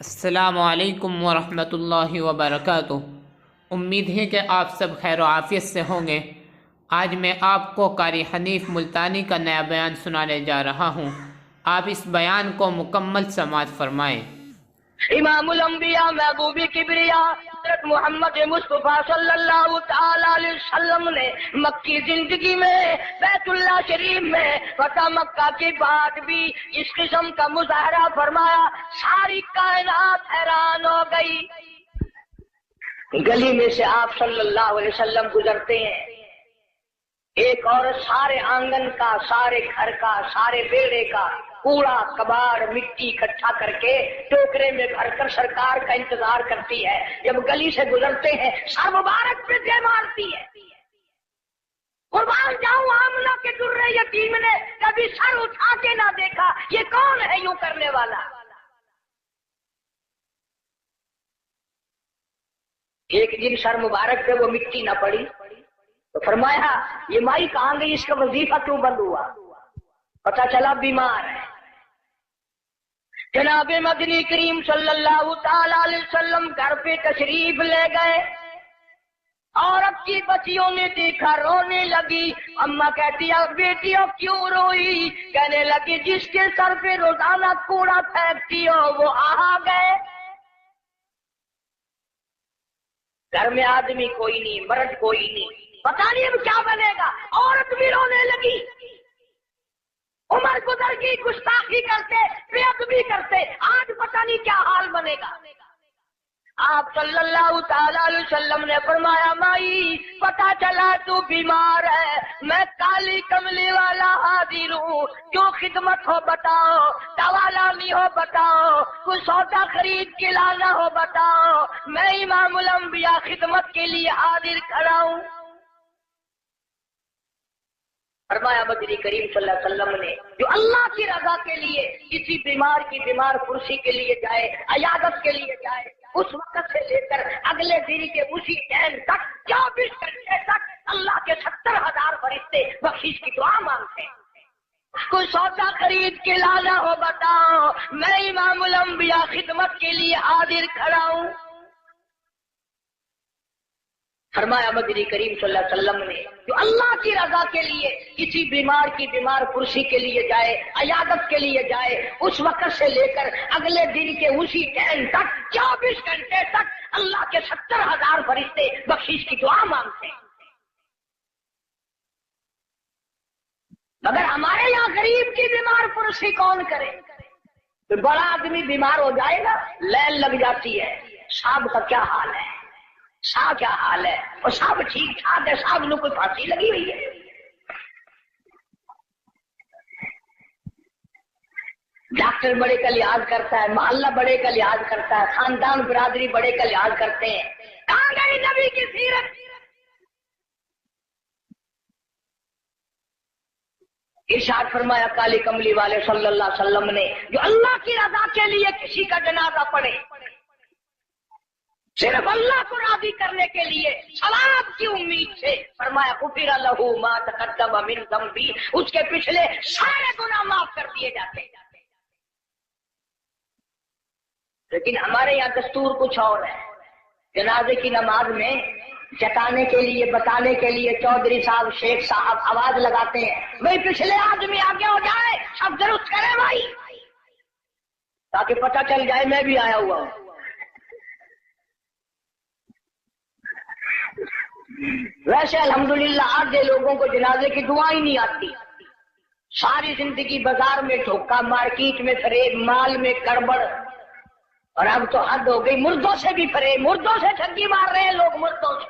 السلام علیکم ورحمۃ اللہ وبرکاتہ۔ امید ہے کہ آپ سب خیر و عافیت سے ہوں گے۔ آج میں آپ کو قاری حنیف ملتانی کا نیا بیان سنانے جا رہا ہوں۔ آپ اس بیان کو مکمل سماعت فرمائیں۔ امام الانبیاء محبوب کبریا حضرت محمد مصطفیٰ صلی اللہ تعالی علیہ وسلم نے مکی زندگی میں بیت اللہ شریف میں فتح مکہ کے بعد بھی اس قسم کا مظاہرہ فرمایا، ساری کائنات حیران ہو گئی۔ گلی میں سے آپ صلی اللہ علیہ وسلم گزرتے ہیں، ایک عورت سارے آنگن کا، سارے گھر کا، سارے بیڑے کا کوڑا کباڑ مٹی اکٹھا کر کے ٹوکرے میں بھر کر سرکار کا انتظار کرتی ہے۔ جب گلی سے گزرتے ہیں سر مبارک پہ دے مارتی ہے۔ قربان جاؤں آمنہ کے درے یتیم نے کبھی سر اٹھا کے نہ دیکھا، یہ کون ہے یوں کرنے والا؟ ایک دن سر مبارک پہ وہ مٹی نہ پڑی تو فرمایا یہ مائی کہاں گئی، اس کا وظیفہ کیوں بند ہوا؟ پتہ چلا بیمار ہے۔ جناب مدنی کریم صلی اللہ تعالی علیہ وسلم گھر پہ تشریف لے گئے، عورت کی بچیوں نے دیکھا رونے لگی۔ اماں کہتی ہے بیٹیوں کیوں روئی؟ کہنے لگی جس کے سر پہ روزانہ کوڑا پھینکتی ہو وہ آ گئے۔ گھر میں آدمی کوئی نہیں، مرد کوئی نہیں، پتہ نہیں اب کیا بنے گا۔ عورت بھی رونے لگی۔ عمر گزر گئی، گستاخی کرتے، بے ادبی کرتے، آج پتہ نہیں کیا حال بنے گا۔ آپ صلی اللہ تعالی علیہ وسلم نے فرمایا مائی پتہ چلا تو بیمار ہے، میں کالی کملی والا حاضر ہوں، جو خدمت ہو بتاؤ، دوا لانی ہو بتاؤ، کوئی سودا خرید کے لانا ہو بتاؤ، میں امام الانبیاء خدمت کے لیے حاضر کھڑا ہوں۔ فرمایا مدنی کریم صلی اللہ علیہ وسلم نے جو اللہ کی رضا کے لیے کسی بیمار کی بیمار پرسی کے لیے جائے، عیادت کے لیے جائے، اس وقت سے لے کر اگلے دن کے اسی ٹائم تک 24 گھنٹے تک اللہ کے 70,000 فرشتے بخشش کی دعا مانگتے ہیں۔ کوئی سودا خرید کے لانا ہو بتاؤ، میں امام الانبیاء خدمت کے لیے حاضر کھڑا ہوں۔ فرمایا مدنی کریم صلی اللہ علیہ وسلم نے جو اللہ کی رضا کے لیے کسی بیمار کی بیمار پرسی کے لیے جائے، عیادت کے لیے جائے، اس وقت سے لے کر اگلے دن کے اسی ٹائم تک 24 گھنٹے تک اللہ کے 70,000 فرشتے بخشش کی دعا مانگتے ہیں۔ مگر ہمارے یہاں غریب کی بیمار پرسی کون کرے؟ تو بڑا آدمی بیمار ہو جائے گا، لائن لگ جاتی ہے، صاحب کا کیا حال ہے، صاحب کیا حال ہے، اور صاحب ٹھیک ٹھاک ہے، صاحب نے کوئی پھانسی لگی ہوئی ہے۔ ڈاکٹر بڑے کا لحاظ کرتا ہے، محلہ بڑے کا لحاظ کرتا ہے، خاندان برادری بڑے کا لحاظ کرتے ہیں۔ کہاں گئی نبی کی سیرت؟ ارشاد فرمایا کالی کملی والے صلی اللہ علیہ وسلم نے جو اللہ کی رضا کے لیے کسی کا جنازہ پڑھے، صرف اللہ کو راضی کرنے کے لیے، ثواب کی امید سے، فرمایا غفر لہ ما تقدم من ذنبہ، اس کے پچھلے سارے گناہ معاف کر دیے جاتے ہیں۔ لیکن ہمارے یہاں دستور کچھ اور ہے۔ جنازے کی نماز میں جتانے کے لیے، بتانے کے لیے چودھری صاحب، شیخ صاحب آواز لگاتے ہیں بھائی پچھلے آدمی آگے ہو جائے، سب درست کرے بھائی، تاکہ پتہ چل جائے میں بھی آیا ہوا ہوں۔ ویسے الحمدللہ آدھے لوگوں کو جنازے کی دعا ہی نہیں آتی، ساری زندگی بازار میں دھوکہ، مارکیٹ میں فریب، مال میں گڑبڑ، اور اب تو حد ہو گئی، مردوں سے بھی فریب، مردوں سے ٹھگی مار رہے ہیں لوگ، مردوں سے،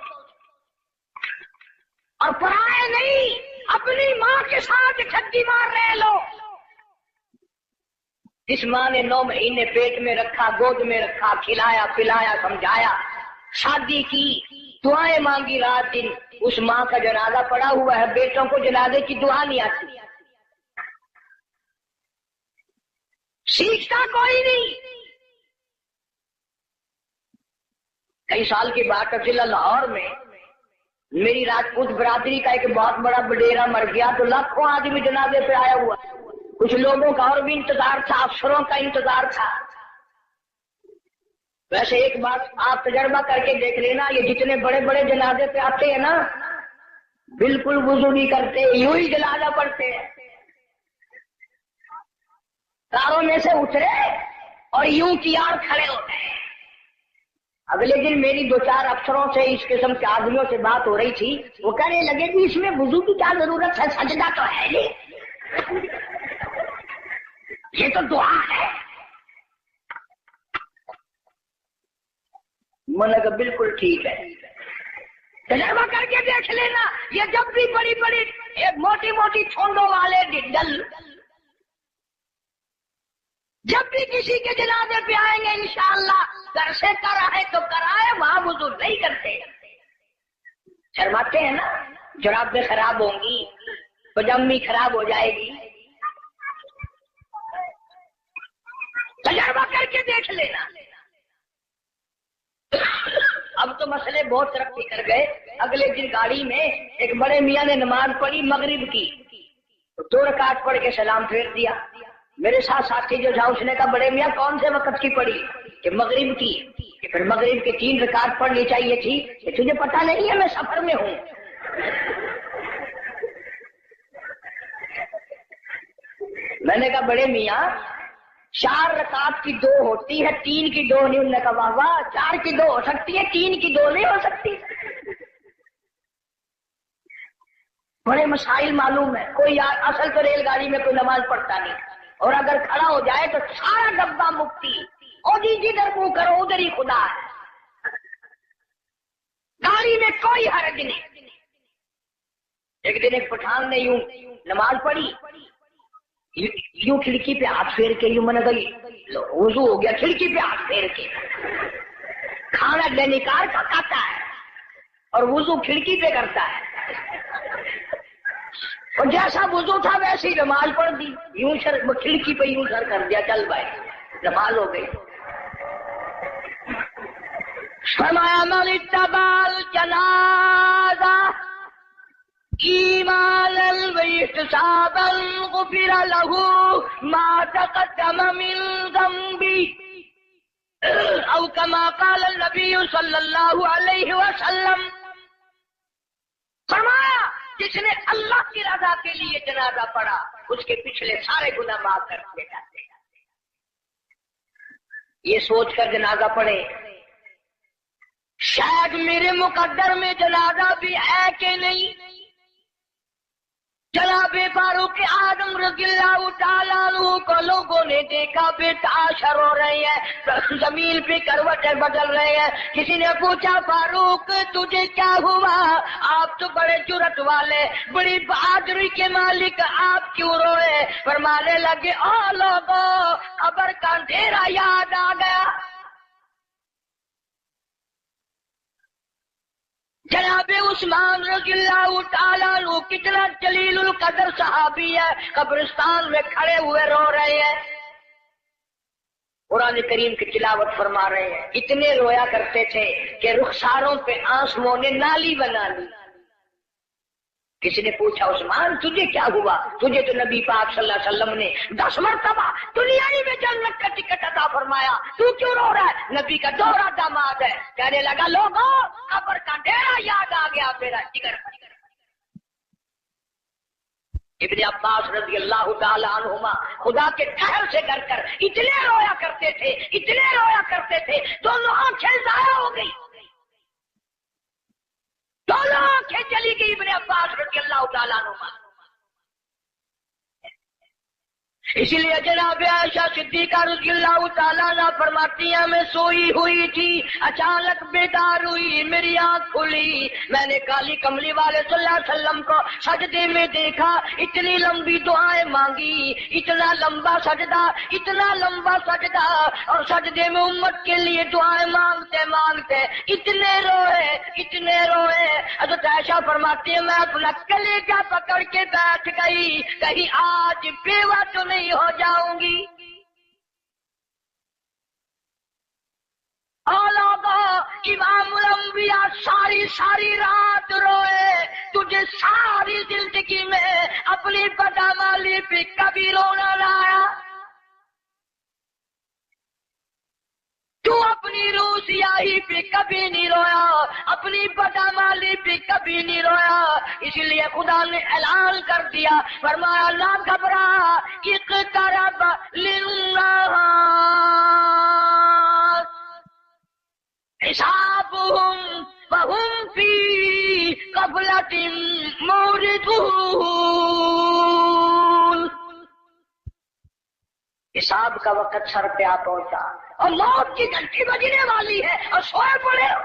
اور پرائے نہیں اپنی ماں کے ساتھ ٹھگی مار رہے ہیں لوگ۔ جس ماں نے 9 مہینے پیٹ میں رکھا، گود میں رکھا، کھلایا پلایا سمجھایا، شادی کی، دعائیں مانگی رات دن، اس ماں کا جنازہ پڑا ہوا ہے، بیٹوں کو جنازے کی دعا نہیں آتی، سیکھتا کوئی نہیں۔ کئی سال کی بات ہے، ضلع لاہور میں میری راجپوت برادری کا ایک بہت بڑا بڈیرا مر گیا تو لاکھوں آدمی جنازے پہ آیا ہوا، کچھ لوگوں کا اور بھی انتظار تھا، افسروں کا انتظار تھا۔ ویسے ایک بات آپ تجربہ کر کے دیکھ لینا، یہ جتنے بڑے بڑے جنازے پہ آتے ہیں نا، بالکل وضو نہیں کرتے، یوں ہی جنازہ پڑھتے ہیں، کاروں میں سے اترے اور یوں تیار کھڑے ہوتے ہیں۔ اگلے دن میری 2-4 افسروں سے اس قسم کے آدمیوں سے بات ہو رہی تھی، وہ کہنے لگے کہ اس میں وضو کی کیا ضرورت ہے، سجدہ تو ہے نہیں، یہ تو دعا ہے۔ میں نے کہا بالکل ٹھیک ہے، تجربہ کر کے دیکھ لینا، یہ جب بھی بڑی بڑی موٹی موٹی چھونڈوں والے ڈل جب بھی کسی کے جنازے پہ آئیں گے انشاءاللہ گھر سے کرائے تو کرائے، وہاں وضو نہیں کرتے، شرماتے ہیں نا، جرابیں خراب ہوں گی، پجامی خراب ہو جائے گی، تجربہ کر کے دیکھ لینا۔ اب تو مسئلے بہت ترقی کر گئے۔ اگلے دن گاڑی میں ایک بڑے میاں نے نماز پڑھی مغرب کی، 2 رکعت پڑھ کے سلام پھیر دیا۔ میرے ساتھ ساتھی جو تھا اس نے کہا بڑے میاں کون سے وقت کی پڑھی؟ کہ مغرب کی۔ کہ پھر مغرب کی 3 رکعت پڑھنی چاہیے تھی۔ کہ تجھے پتا نہیں ہے میں سفر میں ہوں؟ میں نے کہا بڑے میاں 4 رکعت کی 2 ہوتی ہے، 3 کی 2 نہیں۔ انہوں نے کہا واہ واہ، 4 کی 2 ہو سکتی ہے، 3 کی 2 نہیں ہو سکتی۔ بڑے مسائل معلوم ہے۔ کوئی اصل تو ریل گاڑی میں کوئی نماز پڑھتا نہیں، اور اگر کھڑا ہو جائے تو سارا ڈبہ مفتی، اور جدھر منہ کرو ادھر ہی خدا ہے، گاڑی میں کوئی حرج نہیں۔ ایک دن ایک پٹھان نے یوں نماز پڑھی، یوں کھڑکی پہ ہاتھ پھیر کے، یوں میں نے کہا وضو ہو گیا، کھڑکی پہ ہاتھ پھیر کے۔ کھانا ڈینیکار کا کھاتا ہے اور وضو کھڑکی پہ کرتا ہے، اور جیسا وضو تھا ویسے ہی نماز پڑھ دی، یوں سر کھڑکی پہ یوں سر کر دیا، چل بھائی نماز ہو گئی۔ فرمایا من اتبع الجنازہ ایمانا واحتسابا غفر له ما تقدم من ذنبه او كما قال النبی صلی اللہ علیہ وسلم۔ فرمایا جس نے اللہ کی رضا کے لیے جنازہ پڑھا اس کے پچھلے سارے گناہ معاف کر دیے جاتے ہیں۔ یہ سوچ کر جنازہ پڑھے شاید میرے مقدر میں جنازہ بھی ہے کہ نہیں۔ جناب فاروق اعظم رضی اللہ تعالیٰ عنہ کو لوگوں نے دیکھا بے تحاشر ہو رہے ہیں، زمین پہ کروٹیں بدل رہے ہیں۔ کسی نے پوچھا فاروق تجھے کیا ہوا؟ آپ تو بڑے جرأت والے، بڑی بہادری کے مالک، آپ کیوں روئے؟ فرمانے لگے او لوگوں قبر کا اندھیرا یاد آ گیا۔ جناب عثمان رضی اللہ تعالیٰ عنہ کتنا جلیل القدر صحابی ہے، قبرستان میں کھڑے ہوئے رو رہے ہیں، قرآن کریم کی تلاوت فرما رہے ہیں۔ اتنے رویا کرتے تھے کہ رخساروں پہ آنسوؤں نے نالی بنا لی۔ کسی نے پوچھا عثمان تجھے کیا ہوا؟ تجھے تو نبی پاک صلی اللہ علیہ وسلم نے 10 مرتبہ دنیائی میں جنت کا ٹکٹ عطا فرمایا، تو کیوں رو رہا ہے؟ نبی کا دوہرا داماد ہے۔ کہنے لگا لوگوں قبر کا ڈیرا یاد آ گیا، میرا جگر۔ ابن عباس رضی اللہ تعالی عنہما خدا کے قہر سے ڈر کر اتنے رویا کرتے تھے، اتنے رویا کرتے تھے، دونوں آنکھیں ضائع ہو گئی، دونوں آنکھیں چلی گئی ابن عباس رضی اللہ تعالیٰ عنہ۔ اسی لیے جناب عائشہ صدیقہ رضی اللہ تعالیٰ عنہ فرماتی ہیں میں سوئی ہوئی تھی، اچانک بیدار ہوئی، میری آنکھ کھلی، میں نے کالی کملی والے صلی اللہ علیہ وسلم کو سجدے میں دیکھا، اتنی لمبی دعائیں مانگی، اتنا لمبا سجدہ، اتنا لمبا سجدہ، اور سجدے میں امت کے لیے دعائیں مانگتے مانگتے اتنے روئے، اتنے روئے۔ حضرت عائشہ فرماتی ہیں میں اپنا کلیجہ پکڑ کے بیٹھ گئی، کہیں آج بیوہ تو نہیں ہو جاؤں گی۔ امام الانبیاء ساری رات روئے، تجھے ساری زندگی میں اپنی بدعمالی پہ کبھی رونا نہ آیا؟ تو اپنی اپنی روسیاہی پہ کبھی نہیں رویا، اپنی بدعمالی پہ کبھی نہیں رویا، اس لیے خدا نے اعلان کر دیا، فرمایا نہ گھبرا، اقترب للناس حسابهم وهم فی غفلۃ معرضون۔ حساب کا وقت سر پہ آ پہنچا اور موت کی گھنٹی بجنے والی ہے اور سوئے پڑے ہو۔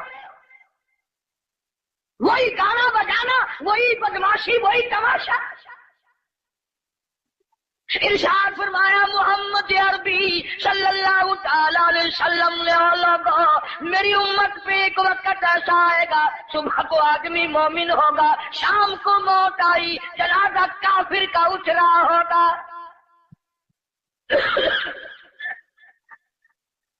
وہی گانا بجانا، وہی بدماشی، وہی تماشا۔ ارشاد فرمایا محمد عربی صلی اللہ تعالی علیہ وسلم نے میری امت پہ ایک وقت ایسا آئے گا، صبح کو آدمی مومن ہوگا، شام کو موت آئی جنازہ کافر کا اٹھ رہا ہوگا۔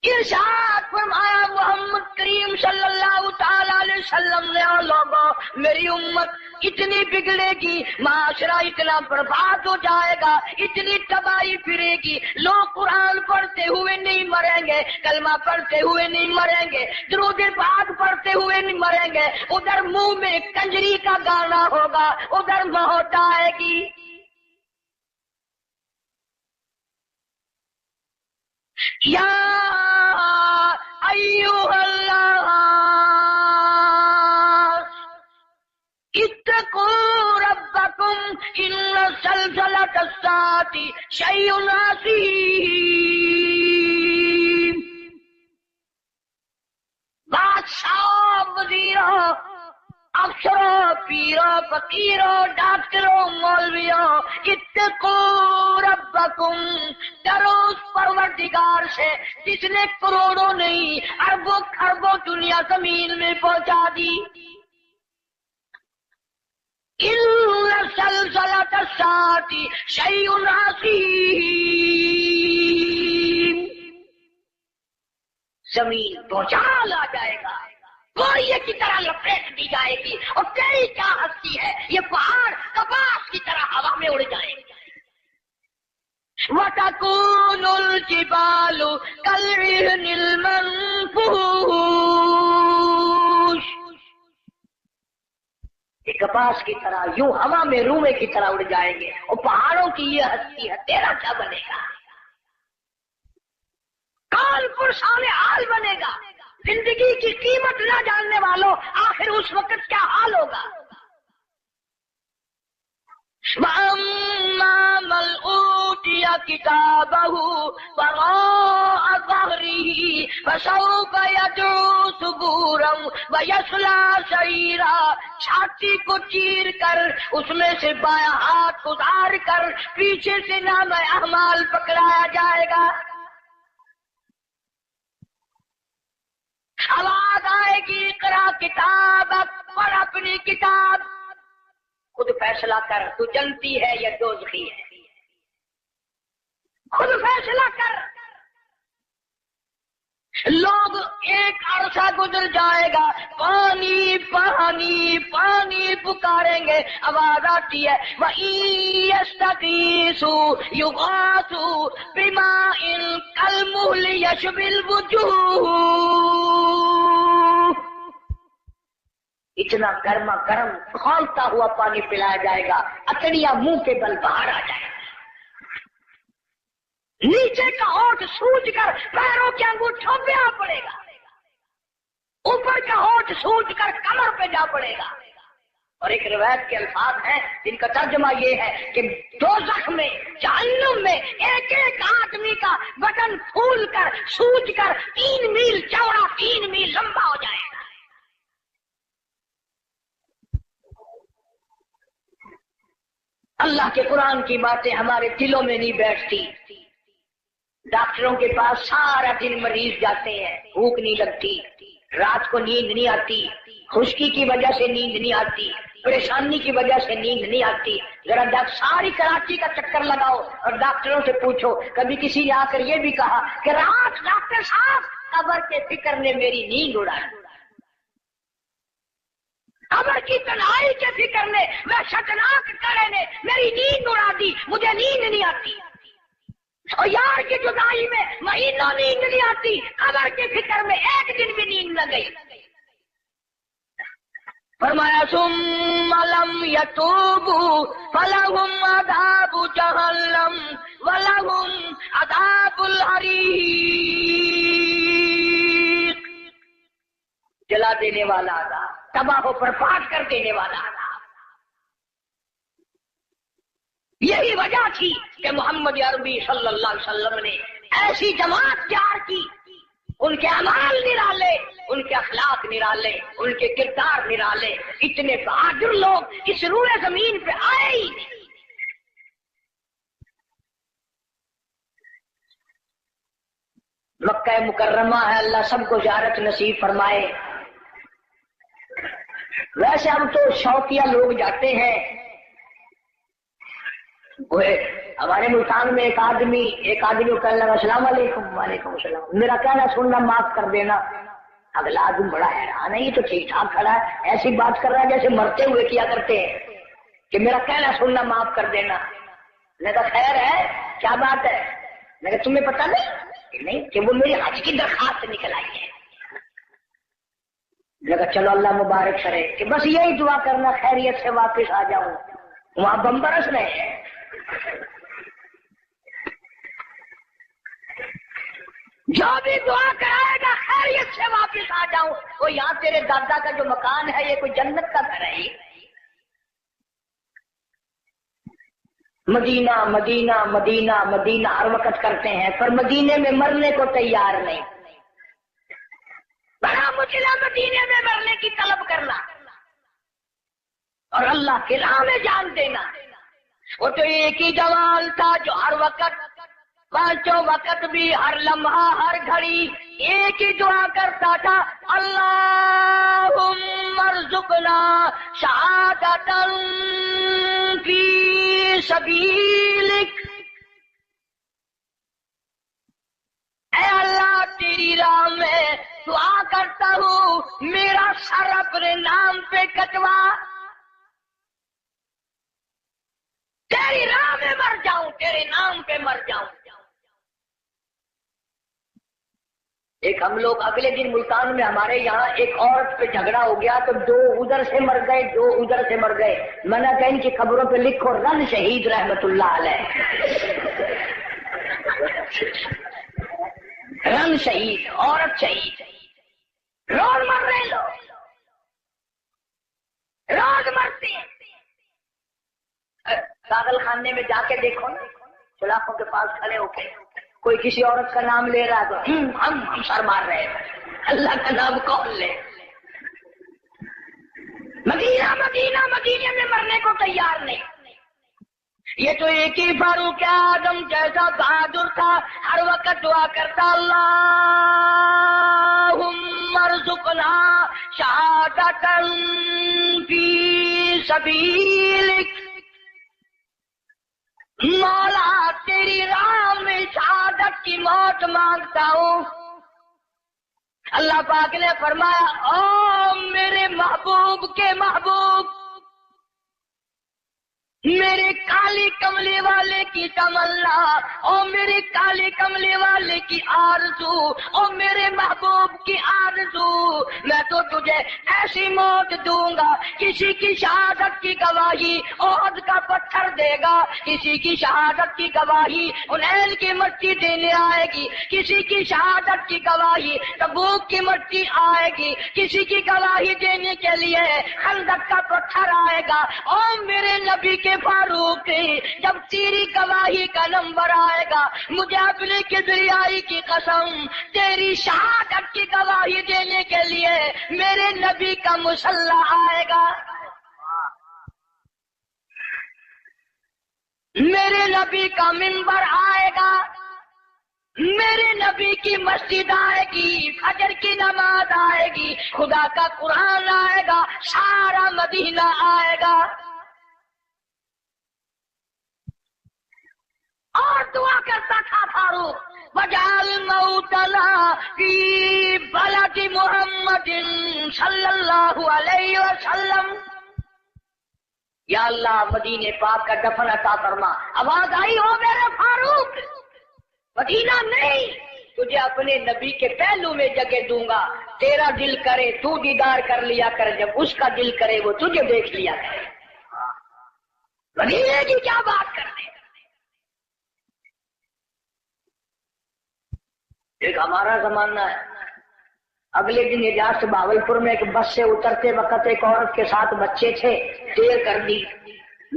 ارشاد فرمایا محمد کریم صلی اللہ تعالی علیہ وسلم نے میری امت اتنی بگڑے گی، معاشرہ اتنا برباد ہو جائے گا، اتنی تباہی پھرے گی، لوگ قرآن پڑھتے ہوئے نہیں مریں گے، کلمہ پڑھتے ہوئے نہیں مریں گے، درود پاک پڑھتے ہوئے نہیں مریں گے، ادھر منہ میں کنجری کا گانا ہوگا، ادھر موت آئے گی۔ یا ایھا الناس اتقوا ربکم ان زلزلۃ الساعۃ شیء عظیم۔ بادشاہ، وزیروں، افسروں، پیروں، فقیروں، ڈاکٹروں، مولویوں، اتقوا ربکم، ڈرو اس پروردگار سے جس نے کروڑوں نہیں اربوں خربوں دنیا زمین میں پہنچا دی۔ ان زلزلۃ الساعۃ شیء عظیم، زمین بھونچال آ جائے گا، کوئلے کی طرح لپیٹ دی جائے گی، اور تیری کیا ہستی ہے، یہ پہاڑ کپاس کی طرح ہوا میں اڑ جائیں گے۔ وَتَكُونُ الْجِبَالُ كَالْعِهْنِ الْمَنفُوشِ، یہ کپاس کی طرح یوں ہوا میں روئے کی طرح اڑ جائیں گے، اور پہاڑوں کی یہ ہستی ہے، تیرا کیا بنے گا؟ کال پرسان حال بنے گا۔ زندگی کی قیمت نہ جاننے والوں، آخر اس وقت کیا حال ہوگا؟ وَأَمَّا مَنْ أُوتِيَ كِتَابَهُ وَرَاءَ ظَهْرِهِ فَسَوْفَ يَدْعُو ثُبُورًا وَيَصْلَىٰ سَعِيرًا، چھاتی کو چیر کر اس میں سے بایاں ہاتھ اتار کر پیچھے سے نام اعمال پکڑایا جائے گا۔ آواز آئے گی اقرا کتابک، پڑھ اپنی کتاب، خود فیصلہ کر، تو جنتی ہے یا دوزخی ہے، خود فیصلہ کر۔ لوگ ایک عرصہ گزر جائے گا، پانی پانی پانی پکاریں گے، آواز آتی ہے وَإِن يَسْتَغِيثُوا يُغَاثُوا بِمَاءٍ كَالْمُهْلِ يَشْوِي الْوُجُوهَ، اتنا گرما گرم کھولتا ہوا پانی پلایا جائے گا، اکڑیاں منہ کے بل باہر آ جائے گا، نیچے کا ہونٹ سوج کر پیروں کے انگوٹھوں پہ آ پڑے گا، اوپر کا ہونٹ سوج کر کمر پہ جا پڑے گا۔ اور ایک روایت کے الفاظ ہیں جن کا ترجمہ یہ ہے کہ دوزخ میں، جہنم میں ایک ایک آدمی کا بدن پھول کر سوج کر 3 میل چوڑا 3 میل لمبا ہو جائے گا۔ اللہ کے قرآن کی باتیں ہمارے دلوں میں نہیں بیٹھتی۔ ڈاکٹروں کے پاس سارا دن مریض جاتے ہیں، بھوک نہیں لگتی، رات کو نیند نہیں آتی، خشکی کی وجہ سے نیند نہیں آتی، پریشانی کی وجہ سے نیند نہیں آتی۔ ذرا ساری کراچی کا چکر لگاؤ اور ڈاکٹروں سے پوچھو، کبھی کسی نے آ کر یہ بھی کہا کہ رات ڈاکٹر صاحب قبر کے فکر نے میری نیند اڑائی، قبر کی تنہائی کے فکر نے، وحشتناک کرے نے میری نیند اڑا دی، مجھے نیند نہیں آتی۔ اور یار کی جدائی میں مہینوں نیند نہیں آتی، قبر کی فکر میں ایک دن بھی نیند نہ گئی۔ فرمایا ثم لم يتوبوا فلهم عذاب جہنم ولهم عذاب الحریق، جلا دینے والا عذاب، تباہ و برباد کر دینے والا عذاب۔ یہی وجہ تھی کہ محمد عربی صلی اللہ علیہ وسلم نے ایسی جماعت تیار کی، ان کے اعمال نرالے، ان کے اخلاق نرالے، ان کے کردار نرالے، اتنے بہادر لوگ اس روئے زمین پہ آئے ہی نہیں۔ مکہ مکرمہ ہے، اللہ سب کو زیارت نصیب فرمائے۔ ویسے ہم تو شوقیہ لوگ جاتے ہیں۔ ہمارے ملتان میں ایک آدمی کو کہنے لگا السلام علیکم، وعلیکم السلام، میرا کہنا سننا معاف کر دینا۔ اگلا آدمی بڑا حیران ہے، یہ تو ٹھیک ٹھاک کھڑا ہے، ایسی بات کر رہا ہے جیسے مرتے ہوئے کیا کرتے ہیں کہ میرا کہنا سننا معاف کر دینا۔ میں کہا خیر ہے، کیا بات ہے؟ میں کہا تمہیں پتہ نہیں کہ وہ میری حج کی درخواست نکل آئی ہے۔ میں کہا چلو اللہ مبارک کرے، کہ بس یہی دعا کرنا خیریت سے واپس آ جاؤں۔ وہاں بم برس رہے ہیں۔ جو بھی دعا کرائے گا خیریت سے واپس آ جاؤں، وہ یہاں تیرے دادا کا جو مکان ہے یہ کوئی جنت کا گھر ہے؟ مدینہ مدینہ مدینہ مدینہ ہر وقت کرتے ہیں، پر مدینے میں مرنے کو تیار نہیں۔ بڑا مشکل مدینے میں مرنے کی طلب کرنا اور اللہ کی راہ میں جان دینا۔ وہ تو ایک ہی جوان تھا جو ہر وقت، پانچوں وقت بھی، ہر لمحہ، ہر گھڑی ایک ہی دعا کرتا تھا، اللہم ارزقنا شہادۃ فی سبیلک، اے اللہ تیری راہ میں دعا کرتا ہوں میرا سر اپنے نام پہ کٹوا، تیری راہ میں مر جاؤں، تیرے نام پہ مر جاؤں۔ ایک ہم لوگ اگلے دن ملتان میں ہمارے یہاں ایک عورت پہ جھگڑا ہو گیا تو دو ادھر سے مر گئے، دو ادھر سے مر گئے۔ میں نے کہا ان کی خبروں پہ لکھو رن شہید رحمت اللہ علیہ، رن شہید، عورت شہید، روز مر رہے لوگ، روز مرتے ہیں۔ پاگل خانے میں جا کے دیکھو نا، سلاخوں کے پاس کھڑے ہو کے کوئی کسی عورت کا نام لے رہا تو ہم سر مار رہے ہیں، اللہ کا نام کون لے؟ مدینہ مدینہ مدینے میں مرنے کو تیار نہیں۔ یہ تو ایک ہی فاروق اعظم جیسا بہادر تھا، ہر وقت دعا کرتا اللہم ارزقنا شہادۃ فی سبیلک، مولا تیری راہ میں شہادت کی موت مانگتا ہوں۔ اللہ پاک نے فرمایا او میرے محبوب کے محبوب، میرے کالی کملی والے کی تمنا، او میرے کالی کملی والے کی آرزو، او میرے محبوب کی آرزو، میں تو تجھے ایسی موت دوں گا، کسی کی شہادت کی گواہی احد کا پتھر دے گا، کسی کی شہادت کی گواہی حنین کی مٹی دینے آئے گی، کسی کی شہادت کی گواہی تبوک کی مٹی آئے گی، کسی کی گواہی دینے کے لیے خندق کا پتھر آئے گا۔ او میرے نبی کے فاروق، جب تیری گواہی کا نمبر آئے گا، مجھے اپنے کبریائی کی قسم تیری شہادت کی گواہی دینے کے لیے میرے نبی کا مصلی آئے گا، میرے نبی کا منبر آئے گا، میرے نبی کی مسجد آئے گی، فجر کی نماز آئے گی، خدا کا قرآن آئے گا، سارا مدینہ آئے گا۔ اور دعا کرتا تھا فاروق وجعل موتنا فی بلد محمد صلی اللہ علیہ وسلم، یا اللہ مدینے پاک کا دفن عطا فرما۔ آواز آئی ہو میرے فاروق، مدینہ نہیں، تجھے اپنے نبی کے پہلو میں جگہ دوں گا، تیرا دل کرے تو دیدار کر لیا کر، جب اس کا دل کرے وہ تجھے دیکھ لیا کرے۔ مدینے کی کیا بات کرتے ہیں؟ ایک ہمارا زمانہ ہے، اگلے دن اجاز سے بھاگلپور میں ایک بس سے اترتے وقت ایک عورت کے ساتھ بچے تھے، دیر کر دی،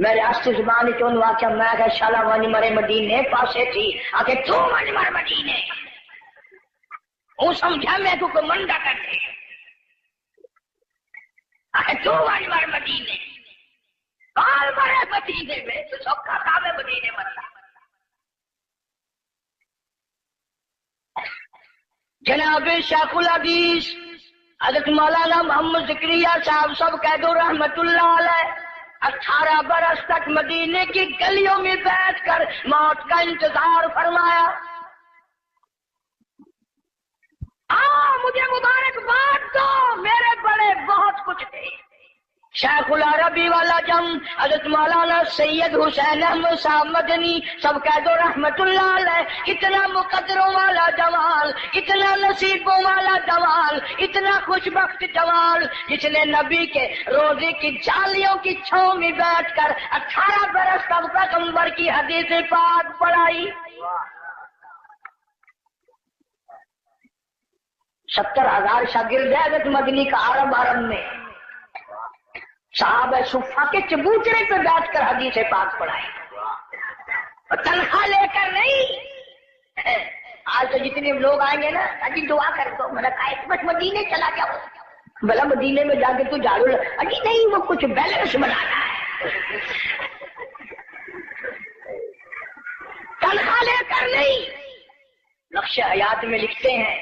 میں ریاستی زبان چون واقعہ میں کہ شالا وانی مرے مدینے پاسے تھی، آگے تو وانی مر مدینے وہ سمجھا میں تو کوئی منڈا کرتے آگے تو وانی مر مدینے بال مرے مدینے میں تو سب کا کام ہے مدینے مرتا۔ جناب شیخ الحدیث حضرت مولانا محمد زکریا صاحب سب کہہ دو رحمت اللہ علیہ 18 برس تک مدینے کی گلیوں میں بیٹھ کر موت کا انتظار فرمایا۔ مجھے مبارکباد دو، میرے بڑے بہت کچھ تھے، شیخ العربی والا جم حضرت مولانا سید حسین احمد صاحب مدنی سب کہہ دو رحمت اللہ علیہ، اتنا مقدروں والا جوال، اتنا نصیبوں والا جوال، اتنا خوش بخت جوال، جس نے نبی کے روزے کی جالیوں کی چھاؤں میں بیٹھ کر 18 برس تک پیغمبر کی حدیث پاک پڑھائی۔ 70,000 شاگرد ہے حضرت مدنی کا عرب میں، صحابہ صفا کے چبوترے پہ بیٹھ کر حدیث پاک پڑھائی، اور تنخواہ لے کر نہیں۔ آج تو جتنے لوگ آئیں گے نا اجی دعا کر دو، میں نے کہا بس مدینے چلا جاؤ، بھلا مدینے میں جا کے تو جھاڑو اجی نہیں، وہ کچھ بیلنس بنانا ہے، تنخواہ لے کر نہیں۔ نقش حیات میں لکھتے ہیں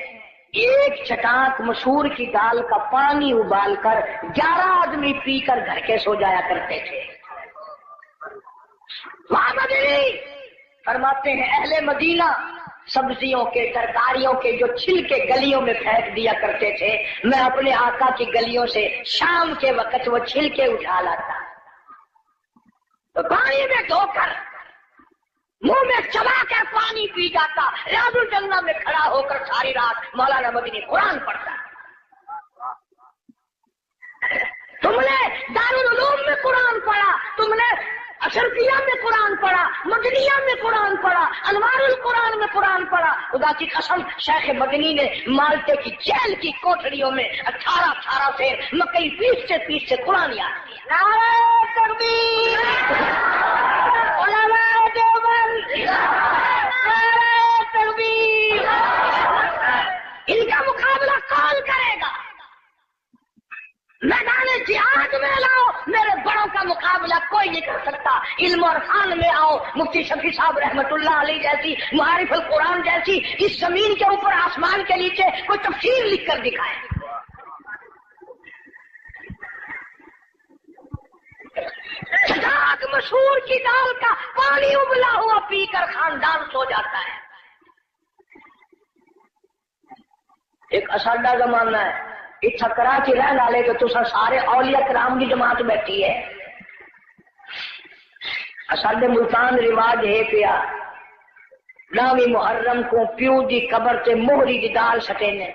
ایک چٹاک مسور کی دال کا پانی ابال کر 11 آدمی پی کر گھر کے سو جایا کرتے تھے۔ وہاں مدنی فرماتے ہیں اہل مدینہ سبزیوں کے ترکاریوں کے جو چھلکے گلیوں میں پھینک دیا کرتے تھے، میں اپنے آقا کی گلیوں سے شام کے وقت وہ چھلکے اٹھا لاتا، تو پانی میں دھو کر منہ میں چبا کر پانی پی جاتا، ریاض الجنہ میں کھڑا ہو کر ساری رات مولانا مدنی قرآن پڑھتا۔ تم نے دارالعلوم میں قرآن پڑھا، تم نے اشرفیہ میں قرآن پڑھا، مدنیہ میں قرآن پڑھا، انوار القرآن میں قرآن پڑھا۔ خدا کی قسم شیخ مدنی نے مالٹے کی جیل کی کوٹڑیوں میں 18 سے مکئی پیس سے قرآن یاد کیا۔ نعرہ تکبیر، علماء دیوبند، نعرہ تکبیر۔ ان کا مقابلہ کون کرے گا؟ میدان جہاد میں لاؤ، میرے بڑوں کا مقابلہ کوئی نہیں کر سکتا۔ علم اور فن میں آؤ، مفتی شفیع صاحب رحمت اللہ علیہ جیسی، معارف القرآن جیسی، اس زمین کے اوپر آسمان کے نیچے کوئی تفسیر لکھ کر دکھائے۔ چٹاک مسور کی دال کا پانی ابلا ہوا پی کر خاندان سو جاتا ہے۔ ایک اساڈا زمانہ ہے، اتنا کراچی رہن والے تو تسا سارے اولیاء کرام کی جماعت بیٹھی ہے۔ اساڈے ملتان رواج ہے پیا، 9 محرم کو پیو دی قبر تے موہری دی دال سٹے نے،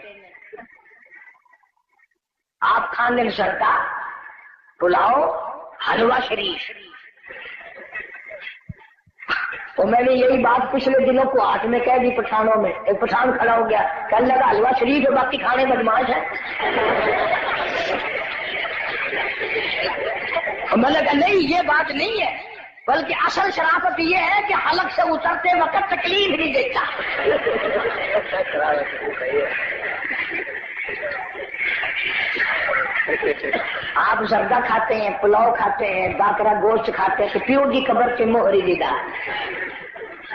آپ کھانے سرکا پلاؤ حلوہ شریف۔ تو میں نے یہی بات پچھلے دنوں کو ہاتھ میں کہہ دی پٹھانوں میں، ایک پٹھان کھڑا ہو گیا، کہنے لگا حلوہ شریف ہے باقی کھانے بدماش ہے۔ میں نے کہا نہیں یہ بات نہیں ہے، بلکہ اصل شرافت یہ ہے کہ حلق سے اترتے وقت تکلیف نہیں دیتا۔ آپ زردہ کھاتے ہیں، پلاؤ کھاتے ہیں، باقرا گوشت کھاتے ہیں، تو پیو کی قبر سے موہری دیدا۔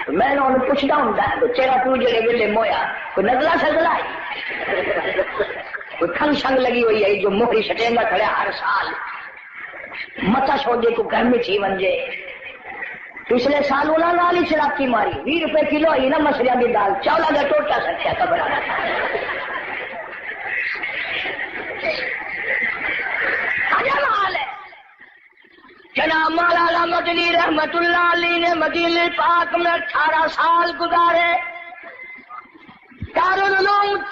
میں نے انہوں پوچھنا ہوں تو تیرا پیو جڑے ویلے مویا کوئی نزلہ سزلہ ہے، کوئی کھنگ شنگ لگی ہوئی ہے جو موہری سٹینگا کھڑے ہر سال متا سودے کو گھر میں تھی ونجے۔ پچھلے سال انہوں نے والی چڑاکی ماری، 20 روپے کلو آئی نا مسریاں کی دال، چولا کا ٹوٹا سکیا قبر۔ جناب مولانا مدنی رحمت اللہ علیہ نے مدینے پاک میں 18 سال گزارے،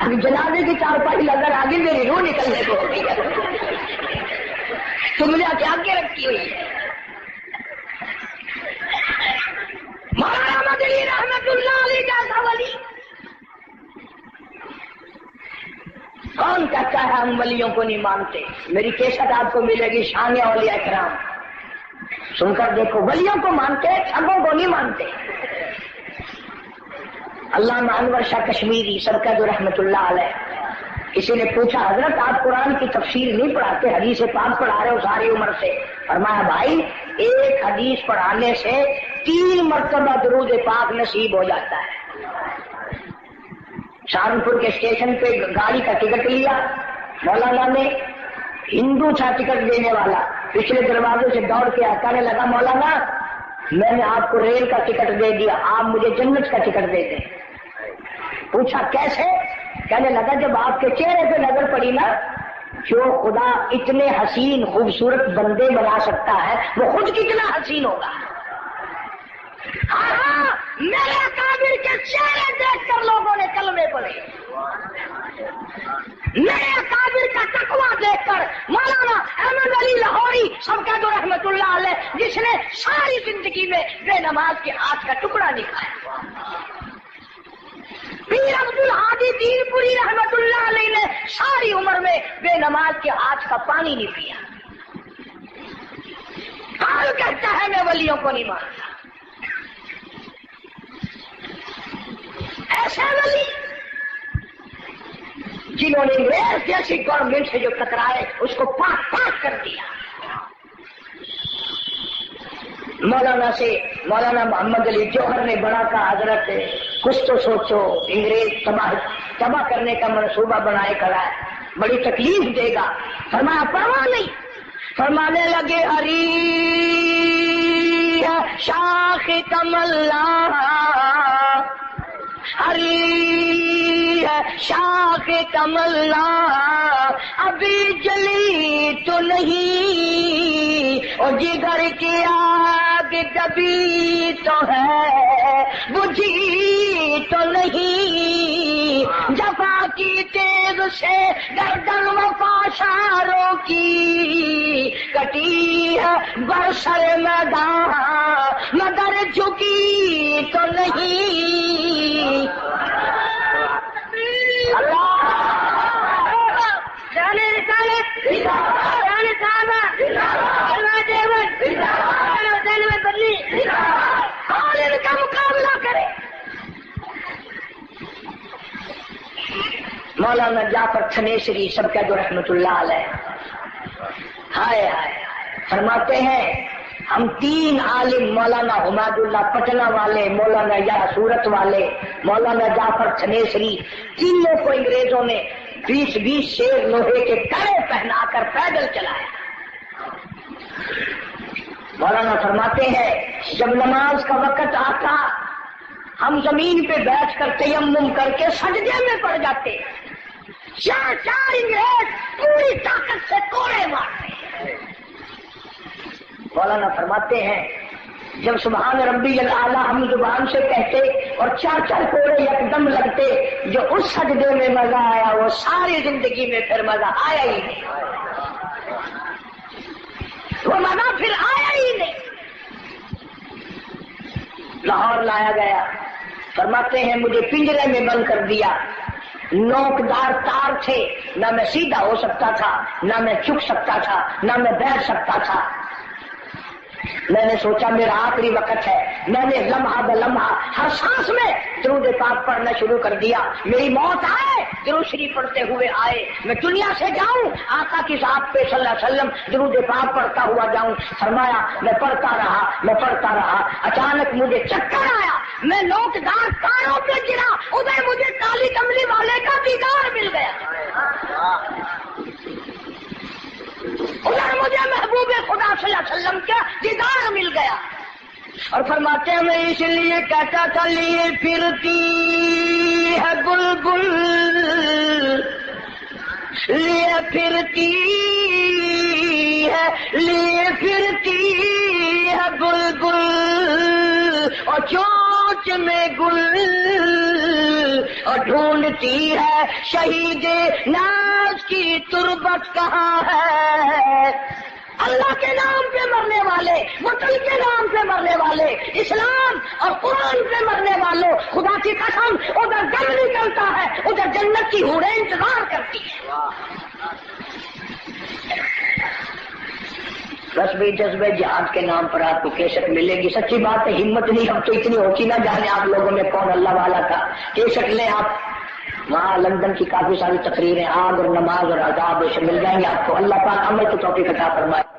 ابھی جنازے کی چارپائی نظر آگے میری روح نکلنے کو ہوتی ہے، تم نے کیا کے رکھی ہوئی ہے؟ مولانا مدنی رحمت اللہ علیہ جیسا ولی کون کہتا ہے ہم ولیوں کو نہیں مانتے؟ میری کیسٹ آپ کو ملے گی شان اولیاء کرام، سن کر دیکھو، ولیوں کو مانتے، ٹھگوں کو نہیں مانتے۔ علامہ انور شاہ کشمیری سرکت رحمت اللہ علیہ، کسی نے پوچھا حضرت آپ قرآن کی تفسیر نہیں پڑھاتے، حدیث پاک پڑھا رہے ہو ساری عمر سے؟ فرمایا بھائی ایک حدیث پڑھانے سے 3 مرتبہ درود پاک نصیب ہو جاتا ہے۔ سہارنپور کے اسٹیشن پہ گاڑی کا ٹکٹ لیا مولانا نے، ہندو تھا ٹکٹ دینے والا، پچھلے دروازے سے دوڑ کے کہنے لگا مولانا میں نے آپ کو ریل کا ٹکٹ دے دیا، آپ مجھے جنت کا ٹکٹ دے دیں۔ پوچھا کیسے؟ کہنے لگا جب آپ کے چہرے پہ نظر پڑی نا، جو خدا اتنے حسین خوبصورت بندے بنا سکتا ہے وہ خود کتنا حسین ہوگا۔ ہاں میرے کابر کے چہرے دیکھ کر لوگوں نے کلمے پڑھے، میرے کابر کا تقویٰ دیکھ کر مولانا احمد علی لاہوری سبقت رحمت اللہ علیہ، جس نے ساری زندگی میں بے نماز کے ہاتھ کا ٹکڑا نہیں کھایا، پیر عبد الحادی دین پوری رحمت اللہ علیہ نے ساری عمر میں بے نماز کے ہاتھ کا پانی نہیں پیا، حال کہتا ہے میں ولیوں کو نہیں مانتا۔ ایسے ولی جنہوں نے انگریز جیسی گورنمنٹ سے جو ٹکرائے اس کو پاک پاک کر دیا۔ مولانا محمد علی جوہر نے بڑا کہا حضرت کچھ تو سوچو، انگریز تباہ کرنے کا منصوبہ بنائے کھڑا ہے، بڑی تکلیف دے گا۔ فرمایا پرواہ نہیں، فرمانے لگے ہری شاخ کملا، ہری شاخ کملا ابھی جلی تو نہیں، اور جگر کی آگ کبھی تو ہے بجھی تو نہیں، جفا کی تیز سے گردن وفا شاروں کی کٹی ہے برسر میدان مگر جھکی تو نہیں۔ کا مقابلہ کرے مولانا جعفر تھنیسری سبقت رحمت اللہ علیہ، ہائے ہائے فرماتے ہیں ہم 3 عالم مولانا حماد اللہ پٹنہ والے، مولانا یا سورت والے، مولانا جعفر تھنیسری، تینوں کو انگریزوں نے 20 شیر لوہے کے کڑے پہنا کر پیدل چلایا۔ مولانا فرماتے ہیں جب نماز کا وقت آتا ہم زمین پہ بیٹھ کر تیمم کر کے سجدے میں پڑ جاتے، 4 انگریز پوری طاقت سے کوڑے مارتے۔ مولانا فرماتے ہیں جب سبحان ربی الاعلیٰ ہم زبان سے کہتے اور 4 کوڑے یکدم لگتے، جو اس سجدے میں مزہ آیا وہ ساری زندگی میں پھر مزہ آیا ہی نہیں، وہ مزہ پھر آیا ہی نہیں۔ لاہور لایا گیا، فرماتے ہیں مجھے پنجرے میں بند کر دیا، نوکدار تار تھے، نہ میں سیدھا ہو سکتا تھا، نہ میں جھک سکتا تھا، نہ میں بیٹھ سکتا تھا۔ میں نے سوچا میرا آخری وقت ہے، میں نے لمحہ بلمحہ ہر سانس میں درود پاک پڑھنا شروع کر دیا، میری موت آئے درود شریف پڑھتے ہوئے آئے، میں دنیا سے جاؤں آقا کی ذات پہ صلی اللہ علیہ وسلم درود پاک پڑھتا ہوا جاؤں۔ فرمایا میں پڑھتا رہا، اچانک مجھے چکر آیا، میں نوکدار تاروں پہ گرا، ادھر مجھے کالی کملی والے کا دیدار مل گیا، ادھر مجھے محبوب خدا صلی اللہ علیہ وسلم کا دیدار مل گیا۔ اور فرماتے ہیں میں اس لیے کہتا تھا لیے پھرتی ہے بلبل، لیے پھرتی ہے بلبل، اور چونچ میں گل اور ڈھونڈتی ہے شہید ناز کی تربت کہاں ہے۔ اللہ کے نام پہ مرنے والے، وطن کے نام پہ مرنے والے، اسلام اور قرآن پہ مرنے والوں، خدا کی قسم ادھر دم نکلتا ہے، ادھر جنت کی حوریں انتظار کرتی ہیں۔ رسبے جذبے جہاد کے نام پر آپ کو کیسٹ ملے گی، سچی بات ہے، ہمت نہیں ہم تو اتنی ہوتی نہ جانے آپ لوگوں میں کون اللہ والا تھا۔ کیسٹ لیں آپ، وہاں لندن کی کافی ساری تقریریں آگ اور نماز اور عذاب سے مل جائیں گے آپ کو۔ اللہ پاک عمل کی توفیق عطا فرمائے۔